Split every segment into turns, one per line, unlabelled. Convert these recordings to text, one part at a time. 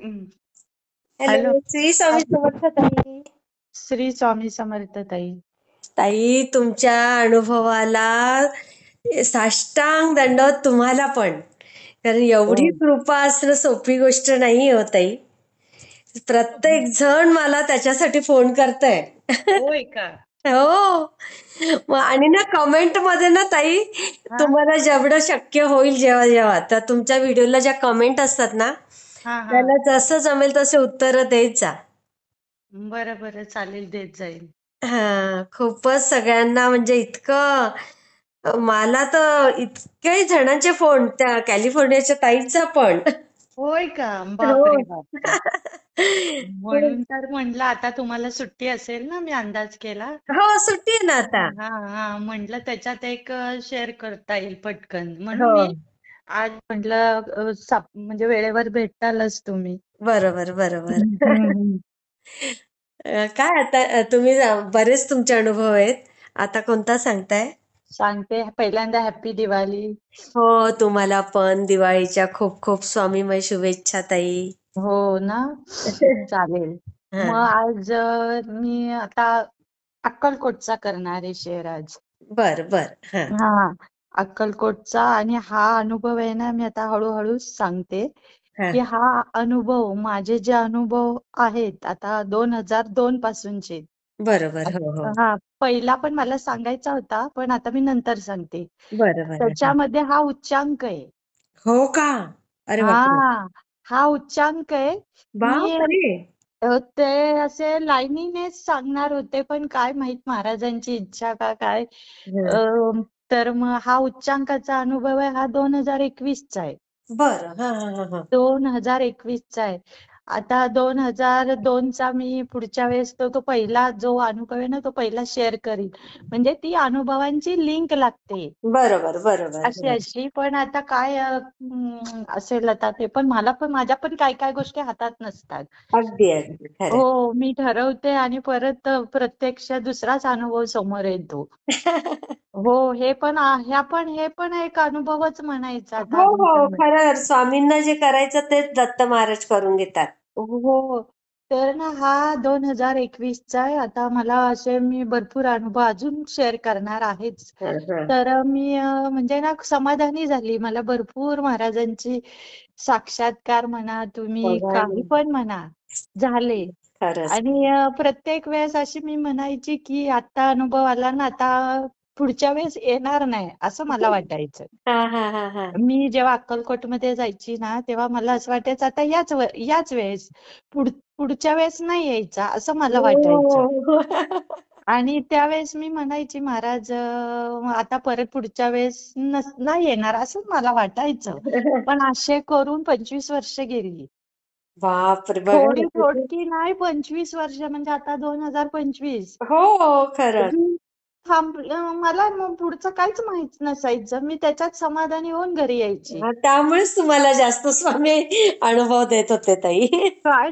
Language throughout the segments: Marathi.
हम्म. हॅलो.
हॅलो, श्री स्वामी समर्थ ताई.
श्री स्वामी समर्थ ताई.
ताई, तुमच्या अनुभवाला साष्टांग दंडवत तुम्हाला पण. कारण एवढी
हो.
कृपा असणं सोपी गोष्ट नाही हो ताई. प्रत्येक जण मला त्याच्यासाठी फोन करतय.
होय का?
हो. आणि ना कमेंट मध्ये ना ताई,
हा
तुम्हाला जेवढं शक्य होईल जेव्हा जेव्हा तर तुमच्या व्हिडिओला ज्या कमेंट असतात ना,
हा हा
त्याला जसं जमेल तसे उत्तर देत जा.
बरं बरं, चालेल, देत जाईल.
हा, खूपच सगळ्यांना म्हणजे इतकं मला तर इतके जणांचे फोन त्या कॅलिफोर्नियाच्या ताईचा पण.
होय का?
हो.
बापरे बापरे. म्हणून तर म्हटलं आता तुम्हाला सुट्टी असेल ना, मी अंदाज केला.
हो, सुट्टी आहे ना आता.
हा हा, म्हटलं त्याच्यात एक शेअर करता येईल पटकन, म्हणून
हो,
मी आज म्हटलं म्हणजे वेळेवर भेटालच तुम्ही.
बरोबर बरोबर.
हम्म, हम्म.
काय आता तुम्ही बरेच तुमचे अनुभव आहेत. आता कोणता सांगताय?
सांगते पहिल्यांदा हॅपी दिवाळी.
हो, तुम्हाला पण दिवाळीच्या खूप खूप स्वामीमय शुभेच्छा ताई.
हो ना, चालेल.
हा,
मग आज मी आता अक्कलकोटचा करणार आहे शेअर आज.
बर बर. हा
हा, अक्कलकोटचा. आणि हा अनुभव आहे ना, मी आता हळूहळू सांगते
हा,
की हा अनुभव, माझे जे अनुभव आहेत आता 2002 पासूनचे.
बरोबर. हो हो.
हा, पहिला पण मला सांगायचा होता, पण आता मी नंतर सांगते.
बरं बरं.
त्याच्यामध्ये हा उच्चांक आहे.
हो का? अरे बापरे.
हा, हा उच्चांक आहे. मी
बापरे.
ते असे लाईनीनेच सांगणार होते, पण काय माहित महाराजांची इच्छा का काय.
हं.
तर मग हा उच्चांकाचा अनुभव आहे, हा 2021चा आहे.
बरं. हां, हां, हां, हां.
2021चा आहे. आता 2002चा मी पुढच्या वेळेस तो तो पहिला जो अनुभव आहे ना, तो पहिला शेअर करीन. म्हणजे ती अनुभवांची लिंक लागते
बरोबर, बरोबर.
अशी
हं.
अशी. पण आता काय असेल आता ते पण, मला पण माझ्या पण काय काय गोष्टी हातात नसतात.
अगदी, अगदी. खरं
हो, मी ठरवते आणि परत प्रत्यक्ष दुसराच अनुभव समोर येतो. हो, हे पण एक अनुभवच म्हणायचा आता
हो,
आपण
हो.
त्यामध्ये.
खरं स्वामींना जे करायचं तेच दत्त महाराज करून घेतात.
हो. तर ना हा 2021चा आहे. आता मला असे मी भरपूर अनुभव अजून शेअर करणार आहेच.
हं, हं.
तर मी म्हणजे ना समाधानी झाली. मला भरपूर महाराजांची साक्षात्कार म्हणा, तुम्ही
बघा
काही
ना.
पण म्हणा, झाले.
खरंच.
आणि प्रत्येक वेळेस अशी मी म्हणायची की आता अनुभव आला ना, आता पुढच्या वेळेस येणार नाही असं मला वाटायचं.
हां, हां, हां, हां.
मी जेव्हा अक्कलकोटमध्ये जायची ना, तेव्हा मला असं वाटायचं आता याच वेळेस, पुढच्या वेळेस नाही यायचा असं मला वाटायचं.
हो.
आणि त्यावेळेस मी म्हणायची महाराज आता परत पुढच्या वेळेस नाही येणार असंच मला वाटायचं. पण असे करून 25 वर्ष गेली.
बापरे! बघा
थोडी
ना किती.
थोडकी नाही, 25 वर्ष म्हणजे आता 2025.
हो, खरंच.
मी मला मग पुढचं काहीच माहित नसायचं. मी त्याच्यात समाधानी होऊन घरी यायची.
हां, त्यामुळेच तुम्हाला जास्त स्वामी अनुभव देत होते ताई.
काय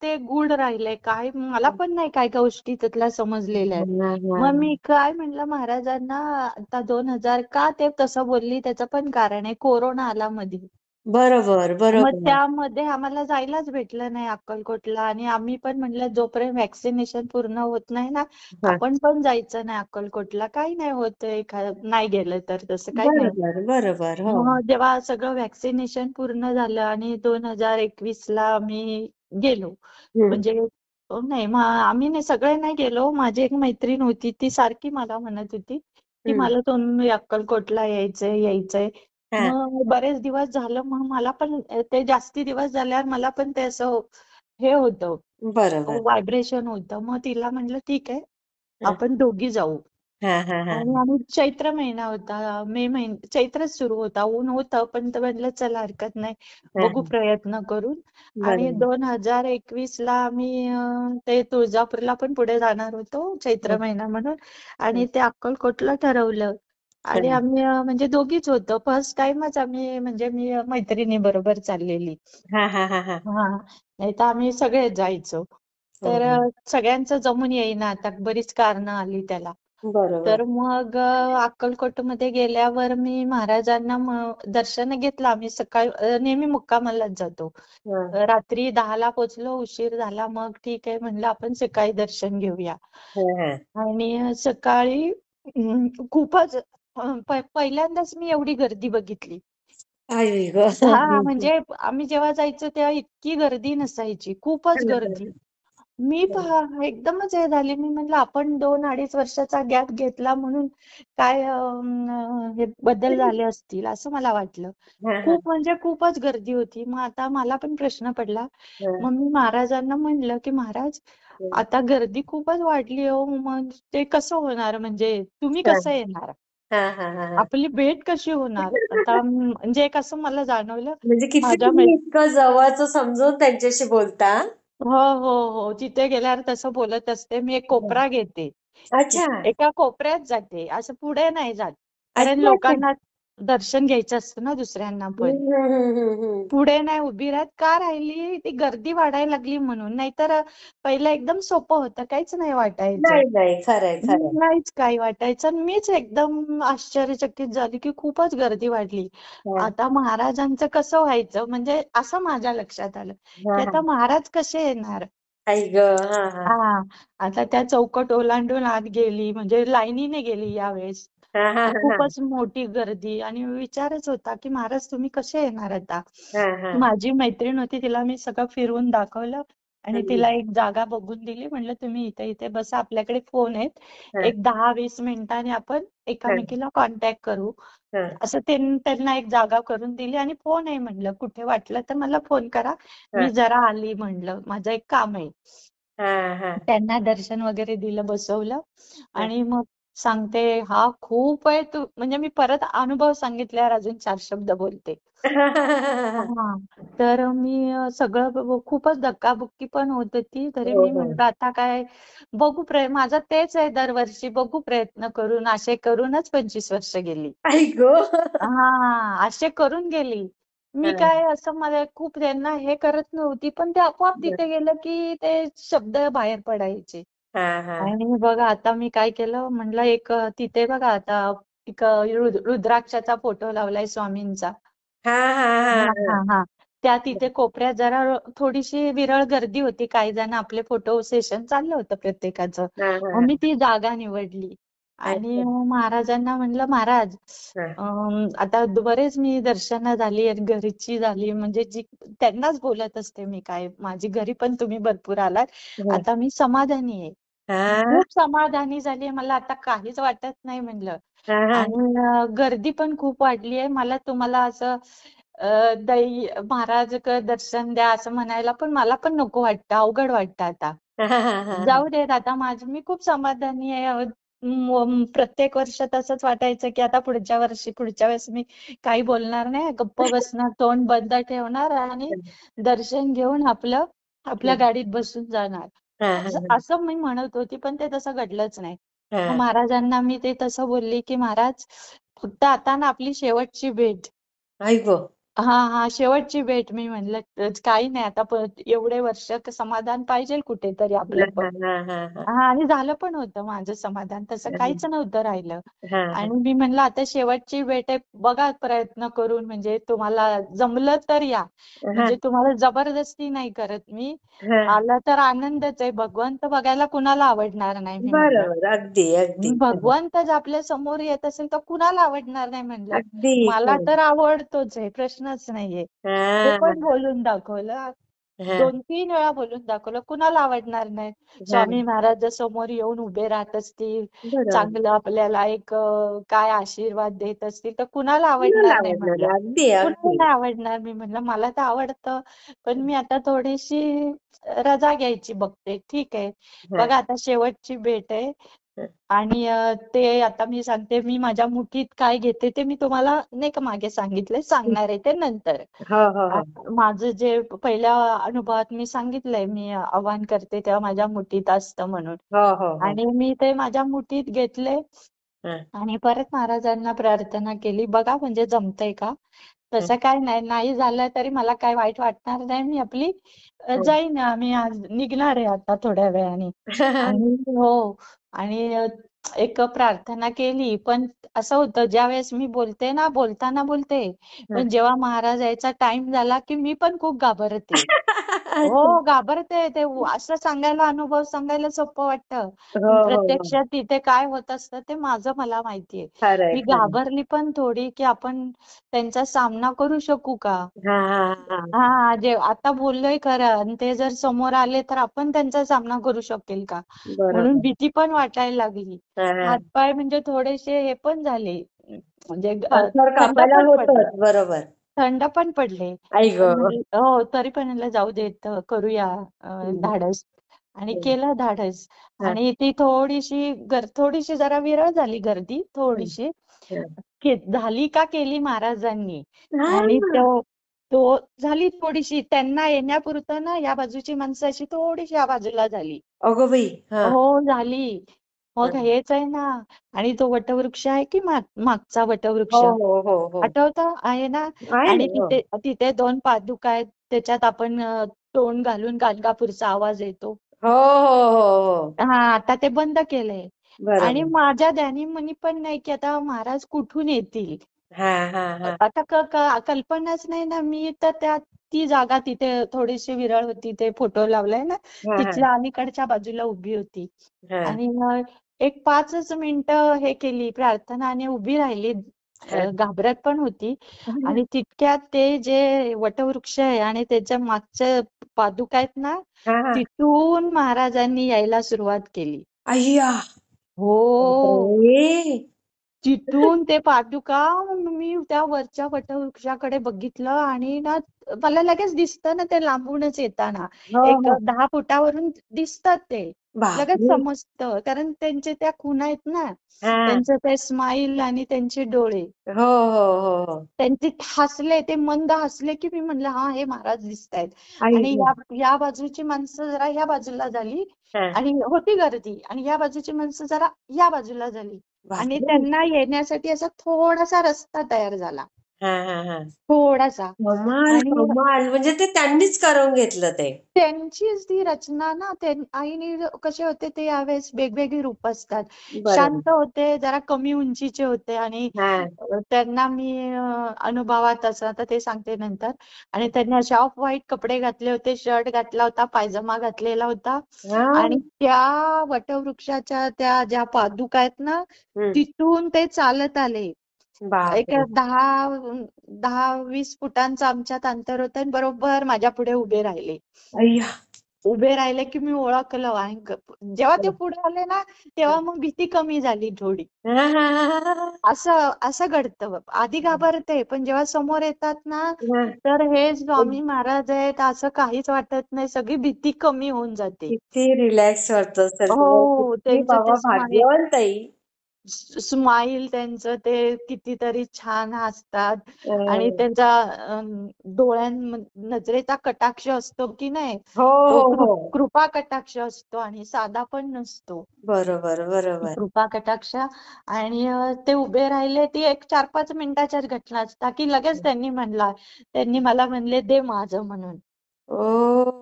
ते गुढ राहिले, काय मला पण नाही काय गोष्टी त्यातल्या समजलेल्या आहेत.
हां,
मग
हां.
मी काय म्हणलं महाराजांना, आता 2000 का ते तसं बोलली त्याचं पण कारण आहे. कोरोना आला मध्ये.
बरोबर,
मग
बरोबर.
त्यामध्ये आम्हाला जायलाच भेटलं नाही अक्कलकोटला. आणि आम्ही पण म्हणलं जोपर्यंत व्हॅक्सिनेशन पूर्ण होत नाही ना,
हां.
आपण पण जायचं नाही अक्कलकोटला. काही नाही होत, नाही गेलं तर तसं काही नाही.
बरोबर, बरोबर. हो.
मग जेव्हा सगळं व्हॅक्सिनेशन पूर्ण झालं आणि 2021ला आम्ही गेलो.
हं,
म्हणजे नाही, मग आम्ही नाही, सगळे नाही गेलो. माझी एक मैत्रीण होती, ती सारखी मला म्हणत होती की
हं.
मला तुम्ही अक्कलकोटला यायचंय यायचंय.
हां.
मग बरेच दिवस झालं, मग मला पण ते जास्ती दिवस झाल्यावर मला पण ते असं हे होतं,
बरोबर.
व्हायब्रेशन होतं. मग तिला म्हटलं ठीक आहे,
हां.
आपण दोघी जाऊ.
हां, हां,
आणि
हां.
आम्ही चैत्र महिना होता, चैत्रच सुरू होता, ऊन होतं, पण तर म्हटलं चला हरकत नाही,
हां,
बघू
हां.
प्रयत्न करून. आणि
बरोबर.
2021ला आम्ही ते तुळजापूरला पण पुढे जाणार होतो चैत्र
हं,
महिना म्हणून.
हं.
आणि ते अक्कलकोटला ठरवलं. आणि
हां.
आम्ही म्हणजे दोघीच होतो, फर्स्ट टाइमच आम्ही, म्हणजे मी मैत्रिणी बरोबर चाललेली.
हां, हां, हां, हां.
हा, नाही तर आम्ही सगळे जायचो.
हो,
तर
हो.
सगळ्यांचं जमून येईना, आता बरीच कारणं आली त्याला.
बरोबर.
तर मग अक्कलकोटमध्ये गेल्यावर मी महाराजांना दर्शन घेतलं. आम्ही सकाळी नेहमी मुक्कामालाच जातो.
हा.
रात्री 10ला पोचलो, उशीर झाला. मग ठीक आहे म्हणलं आपण सकाळी दर्शन घेऊया.
हा, हा.
आणि सकाळी खूपच पहिल्यांदाच मी एवढी गर्दी बघितली.
आई ग.
हा म्हणजे आम्ही जेव्हा जायचो तेव्हा इतकी गर्दी नसायची, खूपच गर्दी. मी एकदमच हे झाले. मी म्हणलं आपण 2-2.5 वर्षाचा गॅप घेतला म्हणून काय हे बदल झाले असतील असं मला वाटलं.
हा, हा,
खूप म्हणजे खूपच गर्दी होती. मग आता मला पण प्रश्न पडला.
हा.
मग मी महाराजांना म्हणलं की महाराज आता गर्दी खूपच वाढली हो, मग ते कसं होणार, म्हणजे तुम्ही
हा,
कसं येणार,
हा, हा, हा, हा.
आपली भेट कशी होणार आता, म्हणजे एक असं मला जाणवलं.
म्हणजे किती
माझ्या
तुम्ही इतकं जवळचं समजून त्यांच्याशी बोलता.
हो, हो, हो. तिथे गेल्यावर तसं बोलत असते. मी एक
हं.
कोपरा घेते.
अच्छा.
एका कोपऱ्यात जाते. असं पुढे नाही जात. कारण
अच्छा, अच्छा.
लोकांना दर्शन घ्यायचं असतं ना दुसऱ्यांना
हं,
पण.
हं, हं, हं, हं.
पुढे नाही उभी राहत. का राहिली? ती गर्दी वाढायला लागली म्हणून. नाहीतर पहिलं एकदम सोपं होतं. काहीच नाही वाटायचं.
नाही, नाही. खरंय, खरंय.
नाहीच काही वाटायचं. आणि मीच एकदम आश्चर्यचकित झाली, की खूपच गर्दी वाढली.
हां,
आता महाराजांचं कसं व्हायचं? म्हणजे असं माझ्या लक्षात आलं, की
हां,
आता
हां.
महाराज कसे येणार?
आई गं! हां, हां.
हां. आता त्या चौकट ओलांडून आत गेली, म्हणजे लाईनीने गेली यावेळेस.
हां, हां, हां, हां.
खूपच मोठी गर्दी आणि विचारच होता, की महाराज तुम्ही कसे येणार आता?
हां, हां.
माझी मैत्रीण होती, तिला मी सगळं फिरवून दाखवलं आणि
हं,
तिला एक जागा बघून दिली. म्हटलं तुम्ही इथे इथे बसा, आपल्याकडे फोन आहेत.
हां,
एक 10-20 मिनिटांनी आपण
हां,
एकामेकीला कॉन्टॅक्ट करू.
हां,
असं त्यांना एक जागा करून दिली आणि फोन आहे म्हटलं, कुठे वाटलं तर मला फोन करा.
हां,
मी जरा आली म्हटलं, माझं एक काम आहे.
हां, हां,
त्यांना दर्शन वगैरे दिलं, बसवलं
हां.
आणि मग सांगते, हा खूप आहे तू, म्हणजे मी परत अनुभव सांगितल्यावर अजून 4 शब्द बोलते. हा. तर मी सगळं खूपच धक्काबुक्की पण होत होती. तरी
हो,
मी
हो.
म्हणलं आता काय बघू, माझं तेच आहे दरवर्षी, बघू प्रयत्न करून. असे करूनच 25 वर्ष गेली.
आई गं!
हा, असे करून गेली. मी
हां,
काय असं मला खूप त्यांना हे करत नव्हती, पण ते आपोआप
हां,
तिथे गेलं की ते शब्द बाहेर पडायचे.
हां, हां.
आणि बघा आता मी काय केलं, म्हणलं एक तिथे बघा आता एक रुद्राक्षाचा फोटो लावलाय स्वामींचा.
हां, हां,
हा,
हां,
हा, हा. त्या तिथे कोपऱ्यात जरा थोडीशी विरळ गर्दी होती. काही जण आपले फोटो सेशन चाललं होतं प्रत्येकाचं.
हां, हां,
मग मी
हां.
ती जागा निवडली आणि
अच्छा.
महाराजांना म्हणलं, महाराज
हां,
आता बरेच मी दर्शनं झाली आणि घरची झाली, म्हणजे जी त्यांनाच बोलत असते मी, काय माझी घरी पण तुम्ही भरपूर आलात.
हां.
आता मी समाधानी आहे.
हां,
खूप समाधानी झाली. मला आता काहीच वाटत नाही म्हणलं.
हां, हां.
आणि गर्दी पण खूप वाढली आहे. मला तुम्हाला असं महाराज दर्शन द्या असं म्हणायला पण मला पण नको वाटतं, अवघड वाटतं आता.
हां, हां, हां.
जाऊ देत आता, मी खूप समाधानी आहे. प्रत्येक वर्ष तसंच वाटायचं, की आता पुढच्या वेळेस मी काही बोलणार नाही, गप्प बसणार, तोंड बंद ठेवणार आणि दर्शन घेऊन आपल्या गाडीत बसून जाणार.
हां,
असं
हां,
असं मी म्हणत होती, पण ते तसं घडलंच नाही. मग
हां.
महाराजांना मी ते तसं बोलली, की महाराज फक्त आता ना आपली शेवटची भेट.
आई गं!
हा, हा, शेवटची भेट. मी म्हणलं काही नाही आता, एवढे वर्ष समाधान पाहिजे कुठेतरी
हां,
आपलं पण.
हां, हां, हां, हां.
हा, आणि झालं पण होतं माझं समाधान, तसं
हां,
काहीच नव्हतं राहिलं.
हां,
आणि मी म्हणलं आता शेवटची भेट आहे, बघा प्रयत्न करून, म्हणजे तुम्हाला जमलं तर या,
हां,
म्हणजे तुम्हाला जबरदस्ती नाही करत मी.
हां.
आला तर आनंदच आहे, भगवंत बघायला कुणाला आवडणार नाही, मी म्हणलं.
बरोबर. अगदी, अगदी खरं.
भगवंत जर आपल्या समोर येत असेल तर कुणाला आवडणार नाही म्हणलं.
अगदी
मला
खरं.
तर आवडतोच आहे, प्रश्नच नाहीये. ते
हां,
पण बोलून दाखवलं.
हां,
2-3 वेळा बोलून दाखवलं. कुणाला आवडणार नाही?
हां.
स्वामी महाराज जर समोर येऊन उभे राहत असतील,
बरोबर.
चांगलं आपल्याला एक काय आशीर्वाद देत असतील, तर कुणाला
कुणाला
आवडणार नाही
आवडणार
म्हणलं.
नाही. अगदी,
कुणाला
अगदी.
नाही आवडणार, मी म्हणलं मला तर आवडतं, पण मी आता थोडीशी रजा घ्यायची बघते. ठीक आहे.
हां,
बघा आता शेवटची भेट आहे.
हां.
आणि ते आता मी सांगते, मी माझ्या मुठीत काय घेते ते मी तुम्हाला नाही का मागे सांगितलंय, सांगणार आहे ते नंतर.
हो, हो,
आ-
हो.
माझं जे पहिल्या अनुभवात मी सांगितलंय, मी आव्हान करते तेव्हा माझ्या मुठीत असतं म्हणून.
हो, हो, हो.
आणि मी ते माझ्या मुठीत घेतले
हां,
आणि परत महाराजांना प्रार्थना केली. बघा म्हणजे जमतंय का?
हां,
तसं काय नाही, नाही झालं तरी मला काय वाईट वाटणार नाही. मी आपली
हां.
जाईन, आम्ही आज निघणार आहे आता थोड्या वेळाने. आणि हो, आणि एक प्रार्थना केली, पण असं होतं ज्या वेळेस मी बोलते ना, बोलताना बोलते,
हं.
पण जेव्हा महाराज यायचा टाइम झाला की मी पण खूप घाबरते.
अच्छा.
हो, घाबरते. ते असं सांगायला, अनुभव सांगायला सोपं वाटतं.
हो,
पण
हो, हो.
प्रत्यक्षात तिथे काय होत असतं ते माझं मला माहितीये.
खरंय,
मी
खरंय.
घाबरली पण थोडी, की आपण त्यांचा सामना करू शकू का?
हां, हां, हां.
हा, जे आता बोललोय खरं आणि ते जर समोर आले तर आपण त्यांचा सामना करू शकेल का? म्हणून
बरोबर.
भीती पण वाटायला लागली.
हां, हां.
हातपाय म्हणजे थोडेसे हे पण झाले, म्हणजे
थरथर
थंड
कापायला
पण पडले.
होतंच. बरोबर.
थंड पण पडले.
आई
पण
गं!
म्हणलं हो, तरी पण म्हणलं जाऊ देत, करूया
हं,
धाडस. आणि
हं.
केलं धाडस.
हां,
आणि ती थोडीशी जरा विरळ झाली गर्दी
हं,
थोडीशी.
हं.
झाली का केली महाराजांनी. आणि
हां.
तो तो झाली थोडीशी, त्यांना येण्यापुरतं ना या बाजूची माणसं अशी थोडीशी या बाजूला झाली.
अगं बाई! हां,
हो, झाली. मग
हां.
हेच आहे ना. आणि तो वटवृक्ष आहे की मागचा
हो,
वटवृक्ष
हो, हो, हो.
आठवतं आहे ना.
आहे ना.
आणि
हो.
तिथे तिथे दोन पादुका आहेत, त्याच्यात आपण तोंड घालून गाणगापूरचा आवाज येतो.
हो, हो, हो, हो.
हा, आता ते बंद केलंय. आणि
बरोबर.
माझ्या ध्यानीमनी पण नाही की आता महाराज कुठून येतील.
हां, हां, हां.
आता कल्पनाच नाही ना. मी तर ती जागा तिथे थोडीशी विरळ होती, ते फोटो लावलाय ना,
हां, हां.
तिथल्या अलीकडच्या बाजूला उभी होती.
हां,
आणि एक 5च मिनिटं हे केली प्रार्थना आणि उभी राहिली.
हां.
घाबरत पण होती. आणि तितक्यात ते जे वटवृक्ष आहे आणि त्याच्या मागच्या पादुका आहेत ना,
हां, हां.
तिथून महाराजांनी यायला सुरुवात केली.
अय्या!
हो.
बापरे!
तिथून ते पादुका, मी त्या वरच्या वटवृक्षाकडे बघितलं आणि ना मला लगेच दिसतं ना ते लांबूनच येताना.
हो,
एक
हो.
10 फुटावरून दिसतात ते. लगेच
बापरे!
समजतं, कारण त्यांचे त्या खुणा आहेत ना,
हां.
त्यांचं ते स्माईल आणि त्यांचे डोळे.
हो, हो, हो, हो.
त्यांचे हसले, ते मंद हसले की मी म्हणलं हा, हे महाराज दिसतायत.
आई
आणि
गं!
या बाजूची माणसं जरा या बाजूला झाली.
हां.
आणि होती गर्दी, आणि या बाजूची माणसं जरा या बाजूला झाली. आणि
बापरे!
त्यांना येण्यासाठी असा थोडासा रस्ता तयार झाला,
हां, हां, हां.
थोडासा.
कमाल,
आणि
कमाल. म्हणजे ते त्यांनीच करून घेतलं ते.
त्यांचीच ती रचना ना. आईने कसे होते ते यावेळेस वेगवेगळी रूप असतात.
बरोबर.
शांत होते, जरा कमी उंचीचे होते. आणि
हां.
त्यांना मी अनुभवात असं आता ते सांगते नंतर. आणि त्यांनी असे ऑफ व्हाईट कपडे घातले होते, शर्ट घातला होता, पायजमा घातलेला होता.
हां.
आणि त्या वटवृक्षाच्या त्या ज्या पादुका आहेत ना,
हं.
तिथून ते चालत आले. एक
बापरे!
10-20 फुटांचं आमच्यात अंतर होतं आणि बरोबर माझ्या पुढे उभे राहिले.
अय्या!
उभे राहिले की मी ओळखलं. आणि जेव्हा ते पुढे आले ना, तेव्हा मग भीती कमी झाली थोडी.
हां, हां, हां, हां, हां.
असं असं घडतं. आधी घाबरते, पण जेव्हा समोर येतात ना,
हां.
तर हे स्वामी महाराज आहेत असं काहीच वाटत नाही. सगळी भीती कमी होऊन जाते.
किती रिलॅक्स वाटत असेल तुम्हाला.
हो,
किती
त्यांचं ते
बाबा भाग्यवान ताई.
स्माईल त्यांचं ते कितीतरी छान हसतात. आणि
अ,
त्यांचा नजरेचा कटाक्ष असतो की नाही,
हो,
तो
हो, हो.
कृपा कटाक्ष असतो आणि साधा पण नसतो.
बरोबर, बरोबर.
कृपा कटाक्ष. आणि ते उभे राहिले. ती एक 4-5 मिनिटाच्याच घटना असता की लगेच त्यांनी मला म्हणले, दे माझं म्हणून.
ओह!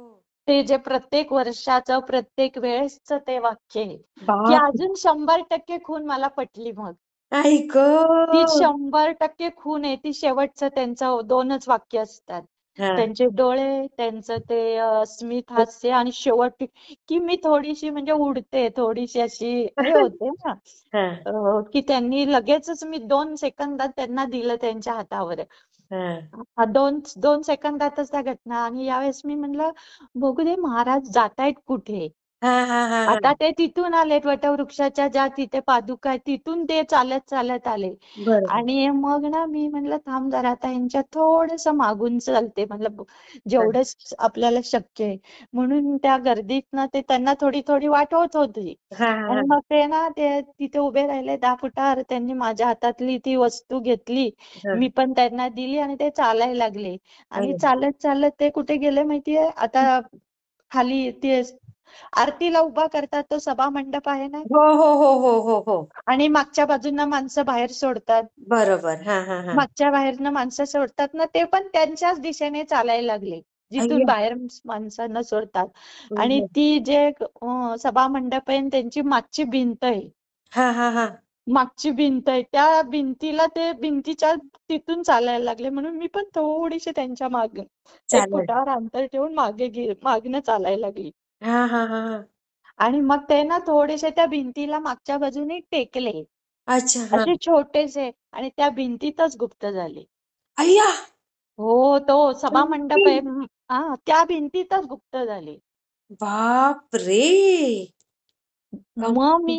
ते जे प्रत्येक वर्षाचं, प्रत्येक वेळेसचं ते वाक्य आहे, की
बाप
अजून 100% खूण मला पटली मग.
आई
ती
गं!
100% खूण आहे. ती शेवटचं त्यांचं 2च वाक्य असतात.
हां.
त्यांचे डोळे, त्यांचं ते स्मित हास्य, आणि शेवट की मी थोडीशी म्हणजे उडते, थोडीशी अशी हे होते ना.
हां,
की त्यांनी लगेचच, मी 2 सेकंदात त्यांना दिलं त्यांच्या हातावर.
हां.
2 सेकंदातच त्या घटना. आणि यावेळेस मी म्हणलं, बघू दे महाराज जातायत कुठे.
हां, हां, हां,
आता
हां.
ते तिथून आलेत, वटवृक्षाच्या ज्या तिथे पादुका आहेत तिथून ते चालत चालत आले.
बरोबर.
आणि मग ना मी म्हणलं, थांब जरा आता यांच्या थोडंसं मागून चालते, म्हणलं
हां,
जेवढंच आपल्याला शक्य आहे. म्हणून त्या गर्दीत ना ते त्यांना थोडी थोडी वाट होत होती.
हां, हां,
आणि
हां.
मग ते ना ते तिथे उभे राहिले 10 फुटावर. त्यांनी माझ्या हातातली ती वस्तू घेतली,
हां.
मी पण त्यांना दिली आणि ते चालायला लागले. आणि
अरे!
चालत चालत ते कुठे गेले माहितीये आता, खाली ते आरतीला उभा करतात तो सभा मंडप आहे ना,
हो, हो, हो, हो, हो, हो.
आणि मागच्या बाजूंना माणसं बाहेर सोडतात.
बरोबर. हां, हां, हां.
मागच्या बाहेरनं माणसं सोडतात ना, ते पण त्यांच्याच दिशेने चालायला लागले, जिथून
अय्या!
बाहेर माणसांना सोडतात.
हं,
आणि
हं.
ती जे सभा मंडप आहे आणि त्यांची मागची भिंत आहे,
हा हा हा.
मागची भिंत आहे त्या भिंतीला ते भिंतीच्या तिथून चालायला लागले म्हणून मी पण थोडीशी त्यांच्या मागे एक
चालेल.
फुटावर अंतर ठेवून मागनं चालायला लागली.
हा हा हा हा.
आणि मग ते ना थोडेसे त्या भिंतीला मागच्या बाजूने टेकले
अच्छा. हा.
असे छोटेसे आणि त्या भिंतीतच गुप्त झाले.
अय्या.
हो तो सभा मंडप आहे हा त्या भिंतीतच गुप्त झाले.
बाप रे.
मग मी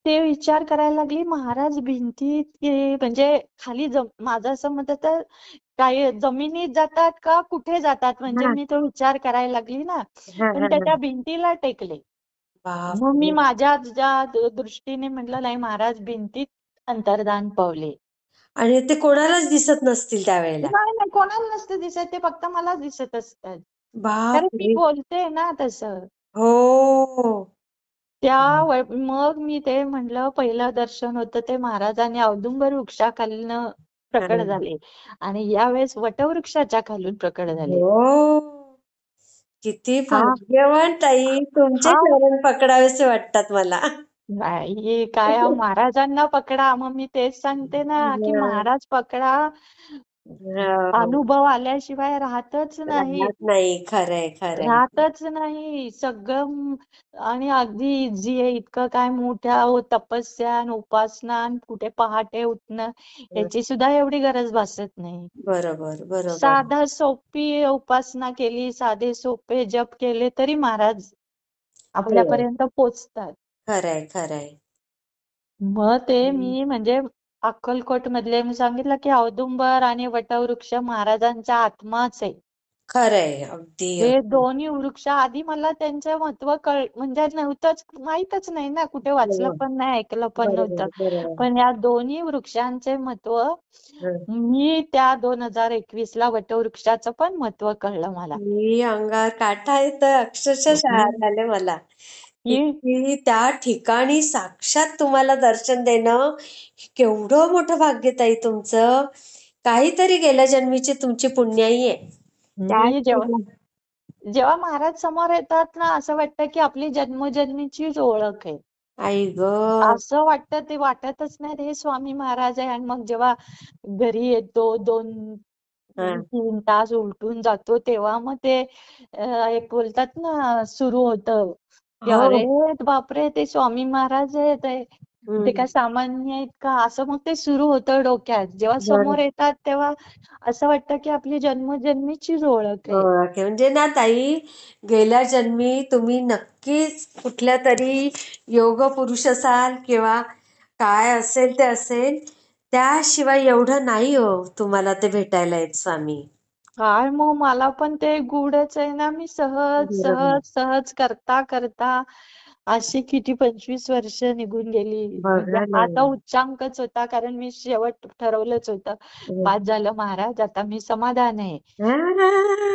ते विचार करायला लागली महाराज भिंतीत म्हणजे खाली माझं असं मत तर काय जमिनीत जातात का कुठे जातात म्हणजे
हा
मी तो विचार करायला लागली ना
हा
पण
हा हा.
त्याच्या भिंतीला टेकले.
बाप
मग मी
रे.
माझ्या ज्या दृष्टीने म्हटलं नाही महाराज भिंतीत अंतर्धान पावले.
आणि ते कोणालाच दिसत नसतील त्यावेळेला.
नाही नाही कोणाला नसते दिसत ते फक्त मला दिसत असतात कारण
बाप
मी
रे.
बोलते ना तसं.
हो.
मग मी ते म्हटलं पहिलं दर्शन होतं ते महाराजांनी औदुंबर वृक्षाखालनं प्रकट
हा.
झाले आणि यावेळेस वटवृक्षाच्या खालून प्रकट झाले.
हो. किती
हा
भाग्यवान ताई, तुमचे
हा
चरण पकडावेसे वाटतात मला.
नाही काय महाराजांना पकडा मग मी तेच सांगते ना की
हं.
महाराज पकडा
हो.
अनुभव आल्याशिवाय राहतच नाही.
राहत नाही. खरंय, खरंय.
राहतच नाही सगळं आणि अगदी इझी आहे इतकं काय मोठ्या तपस्या आणि उपासना आणि कुठे पहाटे उठणं
हं.
याची सुद्धा एवढी गरज भासत नाही.
बरोबर, बरोबर.
साधा सोपी उपासना केली साधे सोपे जप केले तरी महाराज
हो.
आपल्यापर्यंत पोचतात.
खरंय, खरंय.
मग ते
हं.
मी म्हणजे अक्कलकोट मधले मी सांगितलं की औदुंबर आणि वटवृक्ष महाराजांचा आत्माच आहे.
खरंय. अगदी,
हे
अगदी.
दोन्ही वृक्ष आधी मला त्यांचं महत्व म्हणजे नव्हतंच माहीतच नाही ना कुठे वाचलं
हो.
पण नाही ऐकलं पण नव्हतं.
बरोबर, बरोबर.
पण या दोन्ही वृक्षांचे महत्व
हं.
मी त्या 2021 ला वटवृक्षाचं पण महत्व कळलं मला.
मी अंगावर काटा येतोय अक्षरशः
हम्म.
झाले मला.
की
की त्या ठिकाणी साक्षात तुम्हाला दर्शन देणं केवढं मोठं भाग्य ताई तुमचं. काहीतरी गेल्या जन्मीची तुमची पुण्याई आहे. त्या
मी जेव्हा महाराज समोर येतात ना असं वाटतं की आपली जन्मोजन्मीचीच ओळख आहे.
आई ग.
असं वाटतं ते वाटतच नाही हे स्वामी महाराज आहे आणि मग जेव्हा घरी येतो 2-3 तास उलटून जातो तेव्हा मग ते एक बोलतात ना सुरू होतं की
हो.
अरे बापरे ते स्वामी महाराज आहेत ते
हम्म.
काय सामान्य आहेत का असं मग ते सुरू होतं डोक्यात जेव्हा
बरं.
समोर येतात तेव्हा असं वाटतं की आपली जन्मोजन्मीचीच ओळख आहे.
ओके. म्हणजे ना ताई, गेल्या जन्मी तुम्ही नक्कीच कुठल्या तरी योग पुरुष असाल किंवा काय असेल ते असेल. त्याशिवाय एवढं नाही हो तुम्हाला ते भेटायला येत स्वामी.
काय मग मला पण ते गूढच आहे ना मी सहज
बरोबर.
सहज सहज करता करता अशी किती 25 वर्ष निघून गेली म्हणजे
बघा ना.
आता उच्चांकच होता कारण मी शेवट ठरवलंच होतं पास झालं महाराज आता मी समाधान आहे.
हा.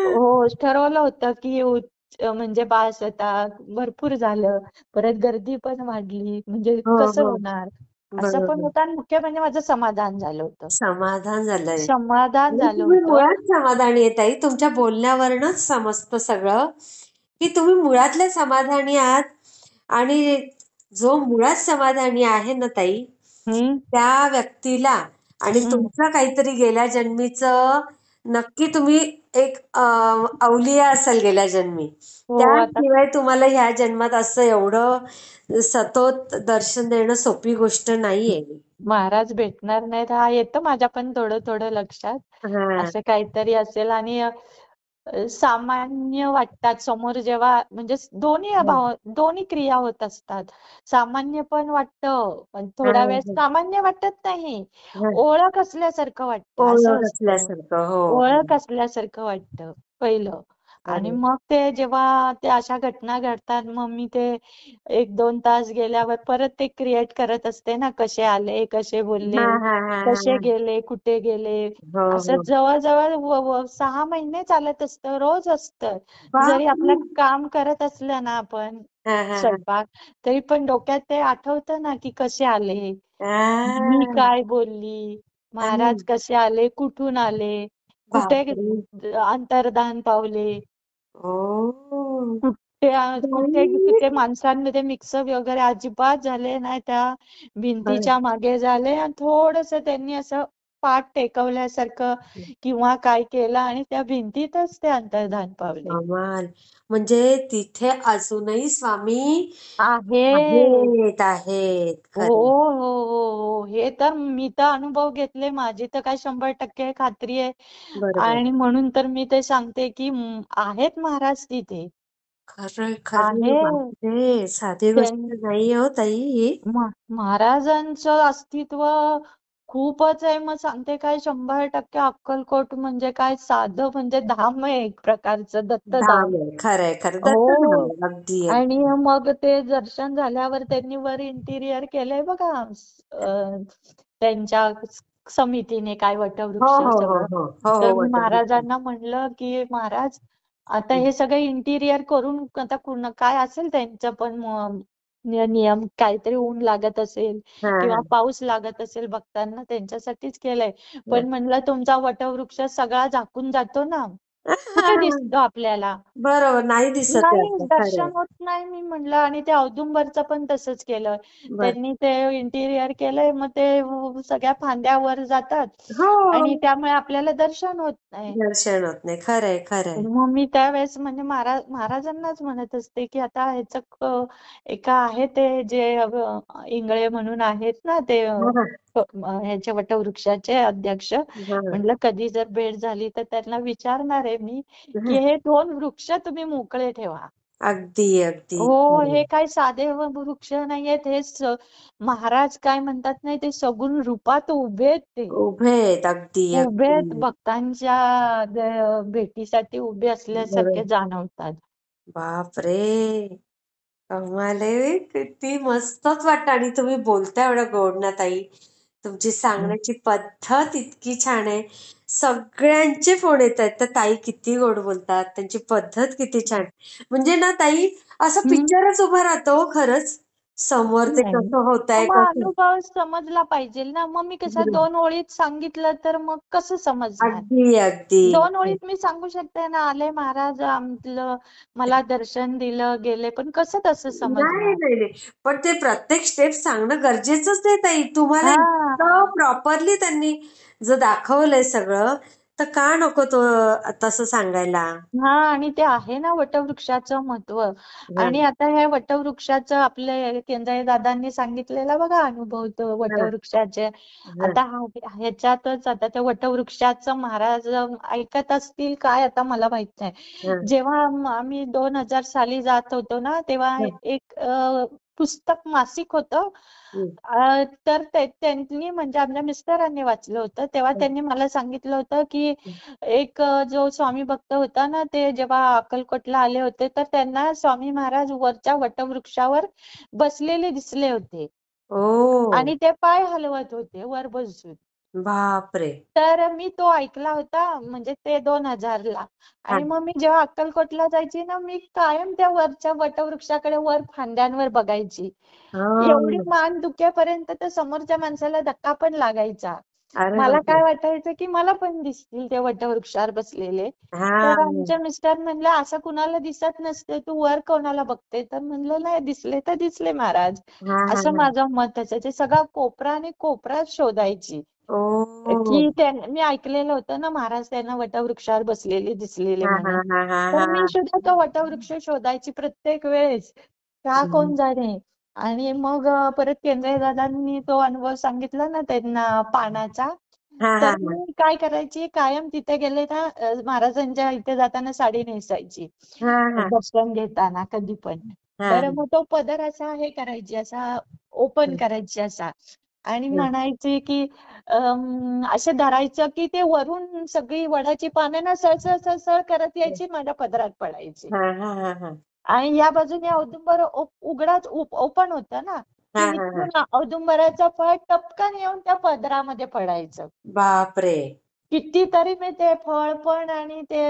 हो ठरवलं होतं की म्हणजे बास आता भरपूर झालं परत गर्दी पण वाढली म्हणजे
हो,
कसं
हो.
होणार असं पण
बरोबर.
होतं आणि मुख्य म्हणजे माझं समाधान झालं होतं.
समाधान झालंय.
समाधान
आणि
झालं
तुम्ही
होतं.
मुळात समाधानी आहे ताई. तुमच्या बोलण्यावरूनच समजतं सगळं, की तुम्ही मुळातल्या समाधानी आहात. आणि जो मुळात समाधानी आहे ना ताई,
हम्म
त्या व्यक्तीला आणि
हम्म
तुमचं काहीतरी गेल्या जन्मीचं नक्की तुम्ही एक अवलिया असाल गेल्या जन्मी.
हो आता
त्याशिवाय तुम्हाला ह्या जन्मात असं एवढं सतत दर्शन देणं सोपी गोष्ट नाहीये.
महाराज भेटणार नाहीत हा येतं माझ्या पण थोडं थोडं लक्षात
हां.
असं काहीतरी असेल आणि सामान्य वाटतात समोर जेव्हा म्हणजे
हां.
दोन्ही क्रिया होत असतात. सामान्य पण वाटतं पण
हां,
थोडा वेळ
हां.
सामान्य वाटत नाही.
हां.
ओळख असल्यासारखं वाटतं
ओळख
असं असतं.
असल्यासारखं. हो, हो.
ओळख असल्यासारखं वाटतं पहिलं आणि
खरंय.
मग ते जेव्हा ते अशा घटना घडतात मग मी ते 1-2 तास गेल्यावर परत ते क्रिएट करत असते ना कसे आले कसे बोलले
हां, हां, हां, हां,
कसे
हां.
गेले कुठे गेले
हो,
असं
हो.
जवळजवळ 6 महिने चालत असतं रोज असतं. जरी आपलं
बापरे!
काम करत असलं ना आपण
हां, हां, हां.
स्वयंपाक तरी पण डोक्यात ते आठवतं ना की कसे आले मी
हां.
काय बोलली महाराज
हां.
कसे आले कुठून आले कुठे
बापरे!
अंतर्धान पावले
ओह!
कुठे
बाई,
कुठे माणसांमध्ये मिक्सअप वगैरे अजिबात झाले नाही, त्या
खरंय.
भिंतीच्या मागे झाले आणि थोडस त्यांनी असं पाठ टेकवल्यासारखं किंवा काय केलं आणि त्या भिंतीतच ते अंतर्धान पावले.
कमाल. म्हणजे तिथे अजूनही स्वामी
आहे.
आहेत आहेत.
हो
खरं.
हो हो, हे तर मी तर अनुभव घेतले, माझी तर काय 100% खात्री आहे.
बरोबर.
आणि म्हणून तर मी ते सांगते की आहेत महाराज तिथे.
खरंय खरंय.
आहे.
बापरे, साधी गोष्ट नाही हो ताई ही.
महाराजांचं अस्तित्व खूपच आहे. मग सांगते काय, 100% अक्कलकोट म्हणजे काय साधं म्हणजे धाम आहे, एक प्रकारचं दत्तधाम.
धाम आहे. खरंय खरं. दत्तधाम
हो.
आहे. अगदी
आणि
अगदी.
मग ते दर्शन झाल्यावर त्यांनी वर इंटिरियर केलंय बघा, त्यांच्या समितीने काय
हो
वटवृक्ष
हो हो
सगळं.
हो हो
तर
हो
मी
वटवृक्ष.
महाराजांना म्हणलं की महाराज, आता हे सगळं इंटिरियर करून आता काय असेल त्यांचं पण नियम, काहीतरी ऊन लागत असेल
हा
किंवा
हा.
पाऊस लागत असेल भक्तांना, त्यांच्यासाठीच केलंय.
हा.
पण म्हणलं तुमचा वटवृक्ष सगळा झाकून जातो ना, कुठे दिसतो आपल्याला?
बरोबर, नाही दिसत आहे
नाही,
आता. खरंय.
दर्शन होत नाही. मी म्हणलं, आणि ते औदुंबरचं पण तसंच केलं.
बर.
त्यांनी ते इंटिरियर केलंय, मग ते सगळ्या फांद्या वर जातात
हो.
आणि त्यामुळे आपल्याला दर्शन होत नाही.
दर्शन होत नाही. खरंय खरंय.
मग मी त्यावेळेस म्हणजे महाराजांनाच म्हणत असते की आता ह्याचं एका आहे ते जे इंगळे म्हणून आहेत ना, ते
हा हा
ह्याच्या वटवृक्षाचे अध्यक्ष.
हा
म्हटलं कधी जर भेट झाली तर त्यांना विचारणार आहे मी
हा.
की हे 2 वृक्ष तुम्ही मोकळे ठेवा.
अगदी अगदी
हो,
खरंय.
हे काय साधे वृक्ष नाहीयेत, हे महाराज काय म्हणतात नाही, ते सगुण रूपात उभे आहेत ते.
उभे आहेत. अगदी
उभे आहेत,
अगदी.
भक्तांच्या भेटीसाठी उभे असल्यासारखे
बरोबर.
जाणवतात.
बाप रे, कमाल आहे. किती मस्तच वाटतं. आणि तुम्ही बोलता एवढं गोड ना ताई. तुमची सांगण्याची पद्धत इतकी छान आहे. सगळ्यांचे फोन येत आहेत तर ताई किती गोड बोलतात, त्यांची पद्धत किती छान. म्हणजे ना ताई, असं
हम्म.
पिक्चरच उभा राहतो हो खरंच. समोर ते
नाही,
कसं होतंय
मग
कसं.
अनुभव समजला पाहिजे ना. मग मी कसं
बरोबर.
2 ओळीत सांगितलं तर मग कसं समजणार?
अगदी अगदी.
2 ओळीत मी सांगू शकते ना, आले महाराज, आपलं मला दर्शन दिलं, गेले, पण कसं तसं
नाही
समजणार?
नाही नाही, पण ते प्रत्येक स्टेप सांगणं गरजेचंच नाही ताई. तुम्हाला इतकं
हा.
प्रॉपरली त्यांनी जर दाखवलंय सगळं, तर का नको तो तसं सांगायला.
हा, आणि ते आहे ना वटवृक्षाचं महत्व.
हा
आणि आता ह्या वटवृक्षाचं आपले केंद्रे दादांनी सांगितलेला बघा अनुभव, तो
हा
वटवृक्षाचे.
हा
आता ह्याच्यातच आता त्या वटवृक्षाचं महाराज ऐकत असतील काय, आता मला माहित नाही.
हा
जेव्हा आम्ही 2000 साली जात होतो ना, तेव्हा
हा.
एक पुस्तक मासिक होतं.
हम्म,
तर त्यांनी म्हणजे आमच्या मिस्टरांनी वाचलं होतं, तेव्हा
हम्म,
त्यांनी मला सांगितलं होतं की एक जो स्वामी भक्त होता ना, ते जेव्हा अक्कलकोटला आले होते तर त्यांना स्वामी महाराज वरच्या वटवृक्षावर बसलेले दिसले होते
ओ.
आणि ते पाय हलवत होते वर बसून.
बापरे.
तर मी तो ऐकला होता, म्हणजे ते 2000 ला.
हा
आणि मग मी जेव्हा अक्कलकोटला जायची ना, मी कायम त्या वरच्या वटवृक्षाकडे वर फांद्यांवर बघायची. एवढी
हा.
मान दुखेपर्यंत तर समोरच्या माणसाला धक्का पण लागायचा.
अरे
मला
बापरे.
काय वाटायचं की मला पण दिसतील ते वटवृक्षावर बसलेले.
हा
तर आमचे मिस्टर म्हणले, असं कुणाला दिसत नसते, तू वर कोणाला बघते? तर म्हणलं नाही, दिसले तर दिसले महाराज.
हा हा
असं
हा.
माझं मत असायचं. सगळा कोपरा आणि कोपरा शोधायची
ओ.
की मी ऐकलेलं होतं ना, महाराज त्यांना वटवृक्षावर बसलेले दिसलेले
हा हा
म्हणून.
हा हा
तर
हा
मी
हा.
सुद्धा तो वटवृक्ष शोधायची प्रत्येक वेळेस, का
हम्म.
कोण जाणे. आणि मग परत केंद्रे दादांनी तो अनुभव सांगितला ना त्यांना पानाचा.
हा हा
तर
हा
मी काय करायची, कायम तिथे गेले ना, महाराजांच्या इथे जाताना साडी नेसायची
हा हा
दर्शन घेताना कधी पण.
हा
तर मग तो पदर असा हे करायची, असा ओपन करायची असा, आणि म्हणायची की असे धरायचं की ते वरून सगळी वडाची पानं ना सळसळ सळसळ करत यायची, माझ्या पदरात पडायची.
हा हा हा हा
आणि या बाजूने औदुंबर उघडाच ओपन होतं ना,
हा
की
हा हा.
इथून औदुंबराचं फळ टपकन येऊन त्या पदरामध्ये पडायचं.
बापरे.
कितीतरी मी ते फळ पण आणि ते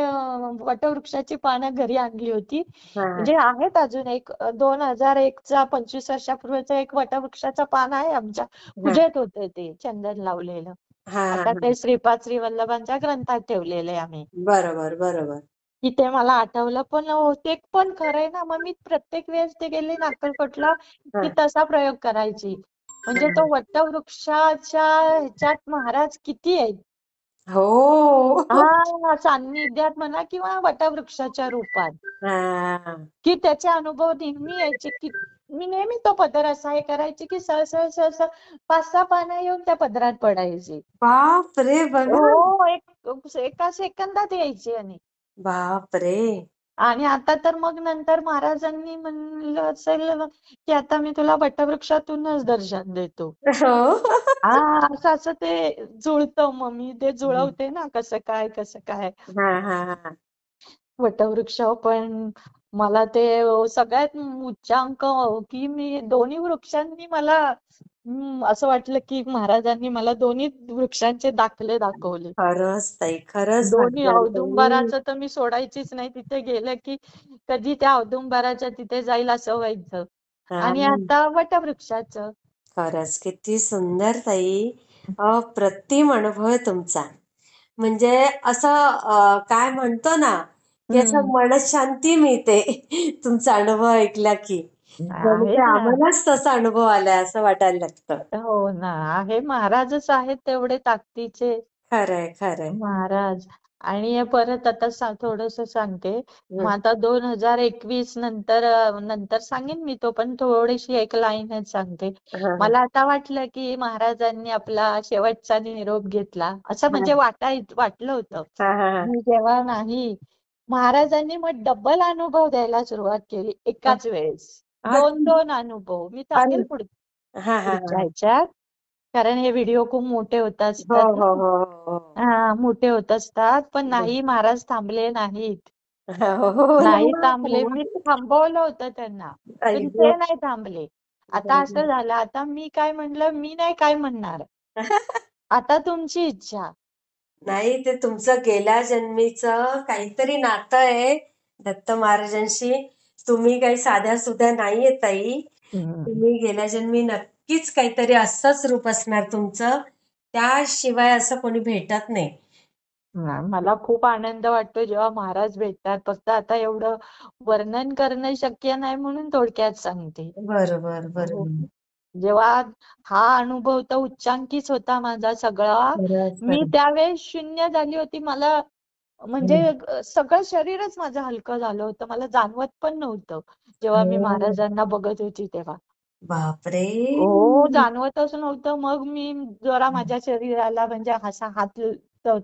वटवृक्षाची पानं घरी आणली होती.
हा हा
म्हणजे आहेत अजून एक 2001चा 25 वर्षापूर्वीचं एक वटवृक्षाचं पान आहे आमच्या
हा
पूजेत होतं, ते चंदन लावलेलं.
हा
आता
हा.
ते श्रीपाद श्रीवल्लभांच्या ग्रंथात ठेवलेलं आहे आम्ही.
बरोबर बरोबर.
की ते मला आठवलं. पण ते पण खरंय ना, मग मी प्रत्येक वेळेस ते गेले ना अक्कलकोटला
हा,
की तसा प्रयोग करायची. म्हणजे तो
हा.
वटवृक्षाच्या ह्याच्यात महाराज किती आहेत.
हो.
हा, सान्निध्यात म्हणा किंवा वटवृक्षाच्या रूपात,
हा.
की त्याचे अनुभव नेहमी यायचे. की मी नेहमी तो पदर असा हे करायचे की सळ सळ सळ सळ 5-6 पानं येऊन त्या पदरात पडायची.
बाप रे, बघा.
हो, एका सेकंदात यायची.
बाप रे.
आणि आता तर मग नंतर महाराजांनी म्हणलं असेल की आता मी तुला वटवृक्षातूनच दर्शन देतो.
हो.
हा, असं असं ते जुळतं. मग मी ते जुळवते ना, कसं काय कसं काय.
हा, हा, हा.
वटवृक्ष पण मला ते सगळ्यात उच्चांक की मी दोन्ही वृक्षांनी मला असं वाटलं की महाराजांनी मला दोन्ही वृक्षांचे दाखले दाखवले.
खरंच ताई, खरंच
दोन्ही
भाग्यवान ताई.
औदुंबराचं तर मी सोडायचीच नाही. तिथे गेलं की कधी त्या औदुंबराच्या तिथे जाईल असं व्हायचं.
हा,
आणि आता वटवृक्षाचं.
खरंच किती सुंदर ताई. अप्रतिम अनुभव आहे तुमचा. म्हणजे असं काय म्हणतो ना, की असं
हम्म.
मनशांती मिळते तुमचा अनुभव ऐकला की. जणू
आहे
ते
ना.
आम्हालाच तसा अनुभव आलाय असं वाटायला लागतं.
हो ना. आहे, महाराजच आहेत तेवढे ताकदीचे.
खरंय, खरंय.
महाराज. आणि हे परत आता थोडस सांगते. मग
हं,
आता 2021 नंतर नंतर सांगेन मी तो, पण थोडीशी एक लाईनच सांगते.
हं,
मला आता वाटलं की महाराजांनी आपला शेवटचा निरोप घेतला असं, म्हणजे
हं.
वाटलं होतं.
हा, हा, हा.
मी जेव्हा नाही, महाराजांनी मग डबल अनुभव द्यायला सुरुवात केली एकाच वेळेस. दोन
अच्छा.
दोन अनुभव मी सांगेल
अरे. हा, हा,
पुढच्या
हा.
ह्याच्यात. कारण हे व्हिडिओ खूप मोठे होत
हो,
असतात
हो,
ना.
हो, हो,
हा, मोठे होत असतात. पण
हो.
नाही, महाराज थांबले नाहीत.
हो, हो,
नाही थांबले. मी
ना.
थांबवलं होतं त्यांना,
आई
पण
गं.
ते नाही थांबले. आता असं
बरोबर.
झालं, आता मी काय म्हणलं, मी नाही काय म्हणणार. आता तुमची इच्छा.
नाही, ते तुमचं गेल्या जन्मीचं काहीतरी नातं आहे दत्त महाराजांशी. तुम्ही काही साध्या सुध्या नाहीये ताई.
हम्म.
तुम्ही गेल्या जन्मी नक्कीच काहीतरी असंच रूप असणार तुमचं. त्याशिवाय असं कोणी भेटत नाही.
मला खूप आनंद वाटतो जेव्हा महाराज भेटतात. फक्त आता एवढं वर्णन करणं शक्य नाही म्हणून थोडक्यात सांगते.
बरोबर,
हो.
बरोबर.
जेव्हा हा अनुभव तर उच्चांकीच होता माझा सगळा.
खरंच,
मी
खरंच.
त्यावेळेस शून्य झाली होती. मला म्हणजे
हं.
सगळं शरीरच माझं हलकं झालं होतं. मला जाणवत पण नव्हतं जेव्हा मी
हो.
महाराजांना बघत होती तेव्हा.
बापरे!
हो, जाणवतच नव्हतं. मग मी जरा माझ्या शरीराला म्हणजे असा हात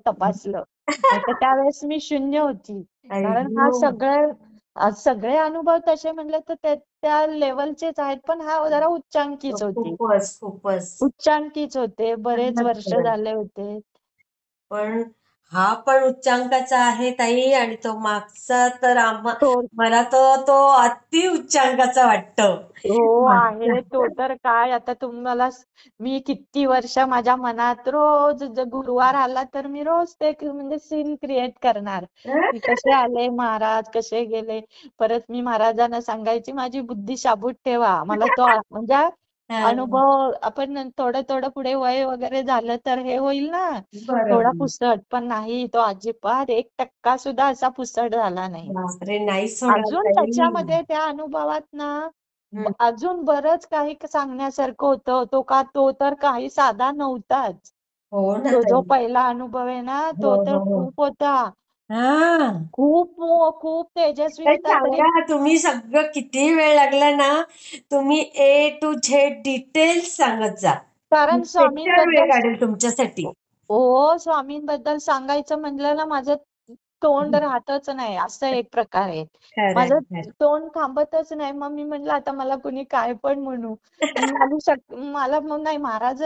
तपासलं. नाहीतर त्यावेळेस मी शून्य होती.
आई
कारण हा
गं!
सगळे अनुभव तसे म्हणले तर त्या लेवलचेच आहेत. पण हा जरा उच्चांकीच होती.
खूपच, खूपच.
उच्चांकीच होते. बरेच
खरंच,
वर्ष
खरंच.
झाले होते.
पण हा पण उच्चांकाचा आहे ताई, आणि तो मागचा तर
तो
मला तो अति उच्चांकाचा वाटतो.
हो,
मागचा.
आहे. तो तर काय आता तुम्हाला मी किती वर्ष माझ्या मनात रोज गुरुवार आला तर मी रोज ते म्हणजे सीन क्रिएट करणार की कसे आले महाराज, कसे गेले. परत मी महाराजांना सांगायची माझी बुद्धी शाबूत ठेवा. मला तो म्हणजे
हां,
अनुभव आपण थोडं थोडं पुढे वय वगैरे झालं तर हे होईल ना, थोडा
बरोबर.
पुसट. पण नाही, तो अजिबात 1% सुद्धा असा पुसट झाला नाही.
बापरे! नाहीच होणार
अजून
ताई.
त्याच्यामध्ये त्या अनुभवात ना
हं.
अजून बरंच काही सांगण्यासारखं होतं. तो तर काही साधा नव्हताच.
हो ना
तो जो
ताई.
पहिला अनुभव आहे ना,
हो,
तो तर
हो, हो.
खूप होता.
हां.
खूप तेजस्वी
ताई
होता. तरी
सांगा, तुम्ही सगळं किती वेळ लागला ना, तुम्ही ए टू झेड डिटेल्स सांगत जा. मी
कारण
लेक्चर वेळ
स्वामींबद्दल
काढेल तुमच्यासाठी.
हो, स्वामींबद्दल सांगायचं म्हणलं ना, माझं तोंड राहतच नाही. असं एक प्रकार आहे.
खरंय,
माझं
खरं.
तोंड थांबतच नाही. मग मी म्हटलं आता मला कुणी काय पण म्हणू. मला मग नाही, महाराज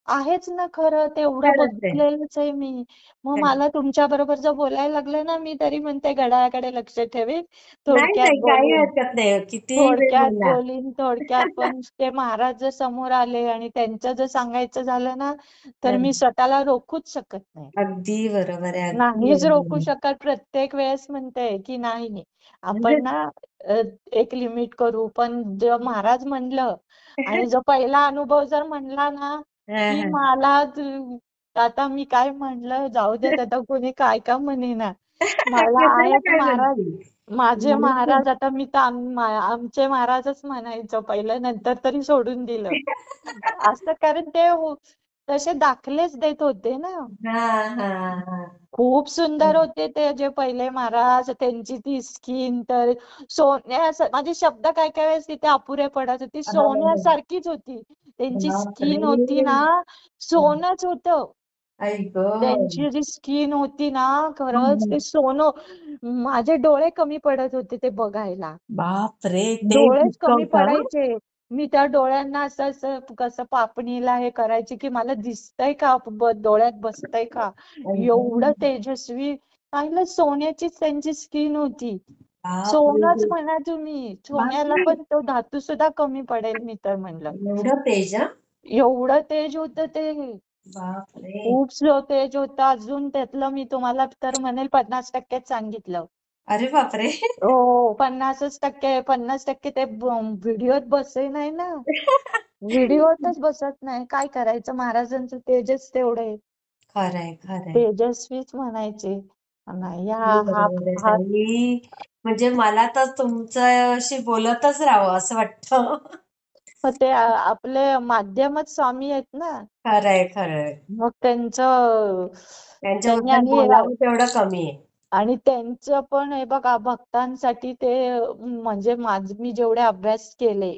आहेच ना खरं. तेवढं
खरंच आहे.
बघितलेलंच आहे मी. मग
खरं.
मला तुमच्या बरोबर जर बोलायला लागलं ना, मी तरी म्हणते घड्याळाकडे लक्ष ठेवीन.
नाही
थोडक्यात
ताई, काही
बोलीन.
हरकत नाही. कितीही वेळ बोला.
थोडक्यात पण ते महाराज जर समोर आले आणि त्यांचं जर सांगायचं झालं ना, तर मी स्वतःला रोखूच शकत नाही.
अगदी बरोबर आहे. अगदी
नाहीच
बरोबर
रोखू
आहे.
शकत. प्रत्येक वेळेस म्हणते की नाही,
म्हणजे
आपण ना अ, एक लिमिट करू. पण जेव्हा महाराज म्हणलं आणि जो पहिला अनुभव जर म्हणला ना,
हां,
की
हां.
मला आता मी काय म्हणलं, जाऊ देत आता कोणी काय का म्हणेना. मला
कशाला
आहेत
काय
महाराज.
म्हणते?
माझे
मला तर
महाराज आता मी तर आमचे महाराजच म्हणायचो पहिलं, नंतर तरी सोडून दिलं. असं कारण ते तसे दाखलेच देत होते ना.
हा हा हा.
खूप सुंदर होते ते जे पहिले महाराज. त्यांची ती स्किन तर माझे शब्द काय काय वेळेस तिथे अपुरे पडत होते.
हो.
सोन्यासारखीच होती त्यांची स्किन होती
बापरे.
ना. सोनच होतं.
आई गं.
त्यांची जी स्किन होती ना, खरंच ते सोनं. माझे डोळे कमी पडत होते ते बघायला.
बापरे, तेच
डोळेच
इतकं
कमी
होतं.
पडायचे. मी त्या डोळ्यांना असं असं कसं पापणीला हे करायचे की मला दिसतंय का, डोळ्यात बसतंय का.
आई
एवढं
गं.
तेजस्वी. पाहिलं सोन्याचीच त्यांची स्किन होती. सोनच
बापरे.
म्हणा तुम्ही. सोन्याला
बापरे.
पण तो धातू सुद्धा कमी पडेल मी तर म्हणलं.
एवढं तेज हं?
एवढं तेज होतं ते.
बापरे.
खूप स्लो तेज होतं. अजून त्यातलं मी तुम्हाला तर म्हणेल 50%च सांगितलं.
अरे बापरे.
हो, 50% 50% ते व्हिडिओत बसे नाही ना. व्हिडिओतच बसत नाही. काय करायचं, महाराजांचं तेजच तेवढे
खरंय खरंय.
तेजस्वीच म्हणायचे. नाही
हे
हा हा
बरोबर आहे
हा
ताई. म्हणजे मला तर तुमच्याशी बोलतच राहावं असं वाटतं.
ते आपले माध्यमच स्वामी आहेत ना.
खरंय खरंय.
मग त्यांचं त्यांनी
त्यांच्याबद्दल
आणि
बोलावं तेवढं कमी आहे.
आणि त्यांचं पण हे बघा भक्तांसाठी ते म्हणजे मी जेवढे अभ्यास केले,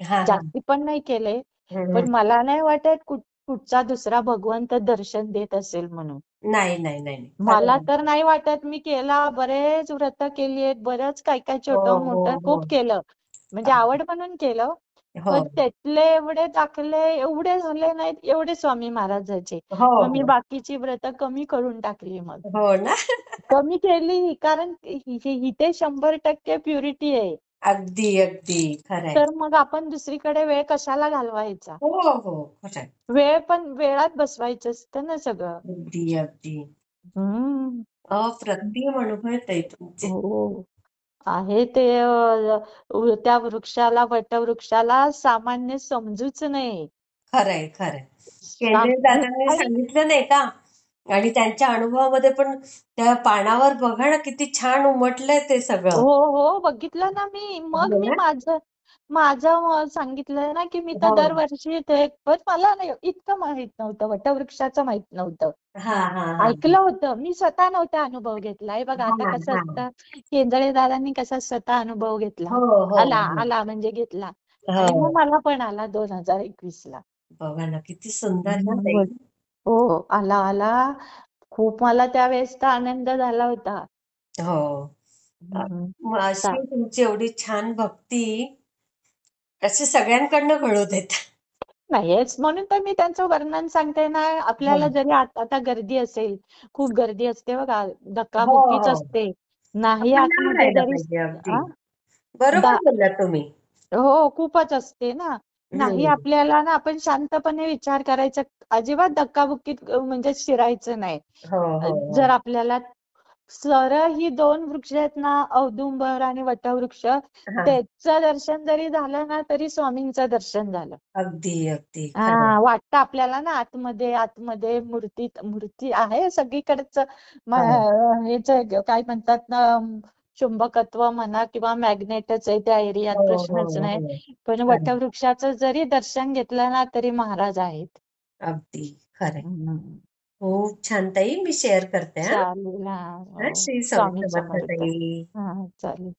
हा हा.
जास्ती पण नाही केले,
हम्म.
पण मला नाही वाटत कुठचा दुसरा भगवंत दर्शन देत असेल म्हणून.
नाही नाही नाही नाही.
मला
खरं.
तर नाही वाटत. मी केला, बरेच व्रत केली आहेत, बरंच काय काय
हो
छोटं
हो
मोठं
हो.
खूप केलं. म्हणजे आवड म्हणून केलं.
हो
पण त्यातले एवढे दाखले एवढे झाले नाहीत एवढे स्वामी महाराजांचे.
हो
मग मी
हो.
बाकीची व्रत कमी करून टाकली मग.
हो ना.
कमी केली कारण इथे 100% प्युरिटी आहे.
अगदी अगदी खरंय.
तर मग आपण दुसरीकडे वेळ कशाला घालवायचा.
हो हो खरंय.
वेळ पण वेळात बसवायचं असतं ना सगळं.
अगदी अगदी.
हम्म.
अप्रतिम अनुभव आहेत ताई तुमचे.
हो. आहे ते त्या वृक्षाला, वटवृक्षाला सामान्य समजूच नये.
खरंय खरंय. केंद्रे
साम-
दादांनी
आणि
सांगितलं नाही का? आणि त्यांच्या अनुभवामध्ये पण त्या पानावर बघा ना किती छान उमटलंय ते सगळं.
हो हो बघितलं ना मी. मग
हो
मी
ना.
माझं माझं सांगितलं ना की मी तर
हो.
दरवर्षी ते, पण मला नाही इतकं माहित नव्हतं, वटवृक्षाचं माहित नव्हतं.
हा हा हा.
ऐकलं होतं मी, स्वतः नव्हता अनुभव घेतला. हे बघा
हा
आता कसं
हा.
असतं, केंदळे दादांनी कसा स्वतः अनुभव घेतला.
हो हो
आला
हो.
आला म्हणजे घेतला. आणि मग
हो.
मला पण आला 2021 ला.
बघा ना किती सुंदर ना
मग
ताई.
हो, आला आला. खूप मला त्यावेळेस तर आनंद झाला होता.
हो.
हम्म.
मग
चा-
अशी तुमची एवढी छान भक्ती अशी सगळ्यांकडनं घडू देत.
नाही हेच म्हणून तर मी त्यांचं वर्णन सांगते ना.
हो.
आपल्याला जरी आता गर्दी असेल, खूप गर्दी असते बघा,
हो
धक्काबुक्कीच
हो.
असते. नाही
आपण नाही
आतमध्ये
राहायला
जरी
पाहिजे अगदी.
आ?
बरोबर बोललात तुम्ही.
हो खूपच असते ना. नाही
हम्म.
आपल्याला ना, आपण शांतपणे विचार करायचा. अजिबात धक्काबुक्कीत म्हणजे शिरायचं नाही.
हो हो हो.
जर आपल्याला सरळ ही दोन वृक्ष आहेत ना, औदुंबर आणि वटवृक्ष,
हा.
त्याचं दर्शन जरी झालं ना तरी स्वामींचं दर्शन झालं.
अगदी अगदी खरं.
हा वाटतं आपल्याला ना, आतमध्ये आतमध्ये मूर्ती मूर्ती आहे सगळीकडेच.
हो.
हेच काय म्हणतात ना, चुंबकत्व म्हणा किंवा मॅग्नेटच आहे त्या एरियात,
हो हो
प्रश्नच नाही.
हो.
पण
खरं.
वटवृक्षाचं जरी दर्शन घेतलं ना तरी महाराज आहेत.
अगदी खरं.
हम्म.
खूप छान ताई. मी शेअर करते हा.
चालेल. हा
हा,
हो.
श्री स्वामी
स्वामी
समर्थ
समर्थ.
ताई.
हा चालेल.